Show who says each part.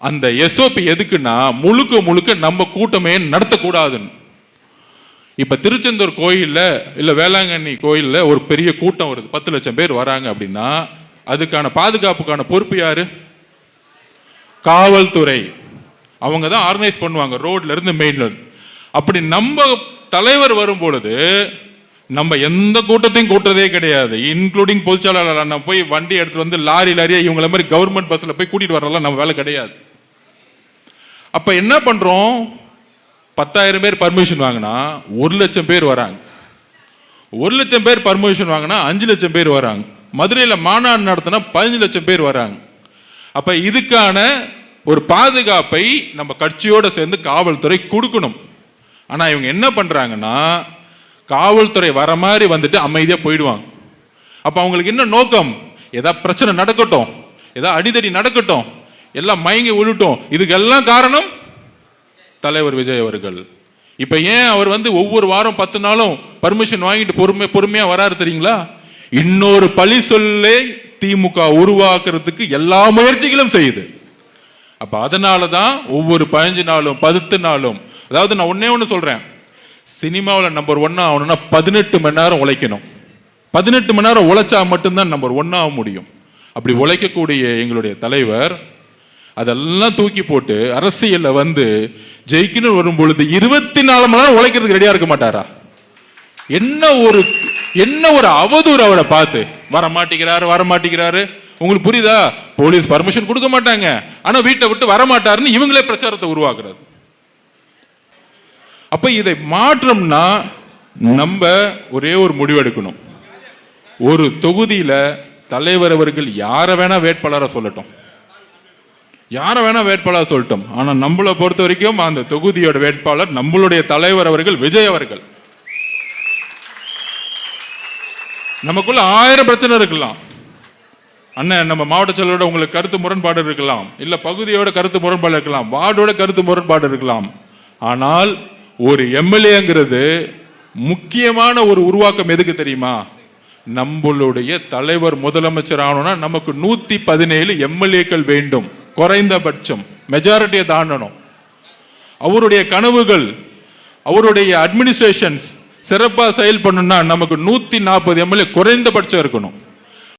Speaker 1: அந்த எஸ்ஓபி எதுக்குன்னா முழுக்க முழுக்க நம்ம கூட்டமே நடத்தக்கூடாதுன்னு. இப்ப திருச்செந்தூர் கோயில்ல இல்ல வேளாங்கண்ணி கோயில்ல ஒரு பெரிய கூட்டம் வருது, 10 லட்சம் பேர் வராங்க அப்படின்னா அதுக்கான பாதுகாப்புக்கான பொறுப்பு யாரு? காவல்துறை. அவங்க தான் ஆர்கனைஸ் பண்ணுவாங்க ரோட்ல இருந்து மெயின்ல. அப்படி நம்ம தலைவர் வரும் பொழுது நம்ம எந்த கூட்டத்தையும் கூட்டுறதே கிடையாது, இன்க்ளூடிங் பொதுச்செயலாளர். நம்ம போய் வண்டி எடுத்துட்டு வந்து லாரியா இவங்கள மாதிரி கவர்மெண்ட் பஸ்ல போய் கூட்டிட்டு வரலாம் நம்ம வேலை கிடையாது. அப்ப என்ன பண்றோம்? 10,000 பேர் பர்மிஷன் வாங்கினா 1 லட்சம் பேர் வராங்க. 1 லட்சம் பேர் பர்மிஷன் வாங்கினா 5 லட்சம் பேர் வராங்க. மதுரையில் மாநாடு நடத்தினா 15 லட்சம் பேர் வராங்க. அப்ப இதுக்கான ஒரு பாதுகாப்பை நம்ம கட்சியோட சேர்ந்து காவல்துறை கொடுக்கணும். ஆனா இவங்க என்ன பண்றாங்கன்னா காவல்துறை வர மாதிரி வந்துட்டு அமைதியா போயிடுவாங்க. அப்ப அவங்களுக்கு என்ன நோக்கம்? ஏதாவது பிரச்சனை நடக்கட்டும், ஏதாவது அடிதடி நடக்கட்டும், எல்லாம் மயங்கி விழுட்டும். இதுக்கெல்லாம் காரணம் தலைவர் விஜய் அவர்கள். இப்ப ஏன் அவர் ஒவ்வொரு வாரம் 10 நாளும் பர்மிஷன் வாங்கிட்டு பொறுமையா வராரு தெரியுங்களா? இன்னொரு பழி சொல்லே திமுக உருவாக்குறதுக்கு எல்லா முயற்சிகளும் செய்யுது. அப்ப அதனாலதான் ஒவ்வொரு 15 நாளும் 10 நாளும், அதாவது நான் ஒண்ணு சொல்றேன், சினிமாவில் நம்பர் 1 ஆகணும்னா 18 மணி நேரம் உழைக்கணும். 18 மணி நேரம் உழைச்சா மட்டும்தான் நம்பர் 1 ஆக முடியும். அப்படி உழைக்கக்கூடிய எங்களுடைய தலைவர் அதெல்லாம் தூக்கி போட்டு அரசியல்ல ஜெயிக்கணும் வரும் பொழுது 24 மணி நேரம் உழைக்கிறதுக்கு ரெடியா இருக்க மாட்டாரா? என்ன ஒரு அவதூறு அவரை பார்த்து. வரமாட்டேங்கிறாரு. உங்களுக்கு புரியுதா? போலீஸ் பர்மிஷன் கொடுக்க மாட்டாங்க, ஆனா வீட்டை விட்டு வரமாட்டாருன்னு இவங்களே பிரச்சாரத்தை உருவாக்குறது. அப்ப இதை மாற்றம்னா நம்ம ஒரே ஒரு முடிவு எடுக்கணும். ஒரு தொகுதியில தலைவர் அவர்கள் யாரை வேணா வேட்பாளரை சொல்லட்டும், ஆனா நம்மளை பொறுத்த வரைக்கும் அந்த தொகுதியோட வேட்பாளர் நம்மளுடைய தலைவர் அவர்கள் விஜய் அவர்கள். நமக்குள்ள 1000 பிரச்சனை இருக்கலாம். அண்ணன் நம்ம மாவட்ட செயலரோட உங்களுக்கு கருத்து முரண்பாடு இருக்கலாம், இல்ல பகுதியோட கருத்து முரண்பாடு இருக்கலாம், வார்டோட கருத்து முரண்பாடு இருக்கலாம். ஆனால் ஒரு எம்எல்ஏங்கிறது முக்கியமான ஒரு உருவாக்கம் எதுக்கு தெரியுமா? நம்மளுடைய தலைவர் முதலமைச்சர் ஆகணும்னா நமக்கு 117 எம்எல்ஏக்கள் வேண்டும், குறைந்தபட்சம் மெஜாரிட்டியை தாண்டணும். அவருடைய கனவுகள், அவருடைய அட்மினிஸ்ட்ரேஷன்ஸ் சிறப்பாக செயல்படணும்னா நமக்கு 140 எம்எல்ஏ குறைந்தபட்சம் இருக்கணும்.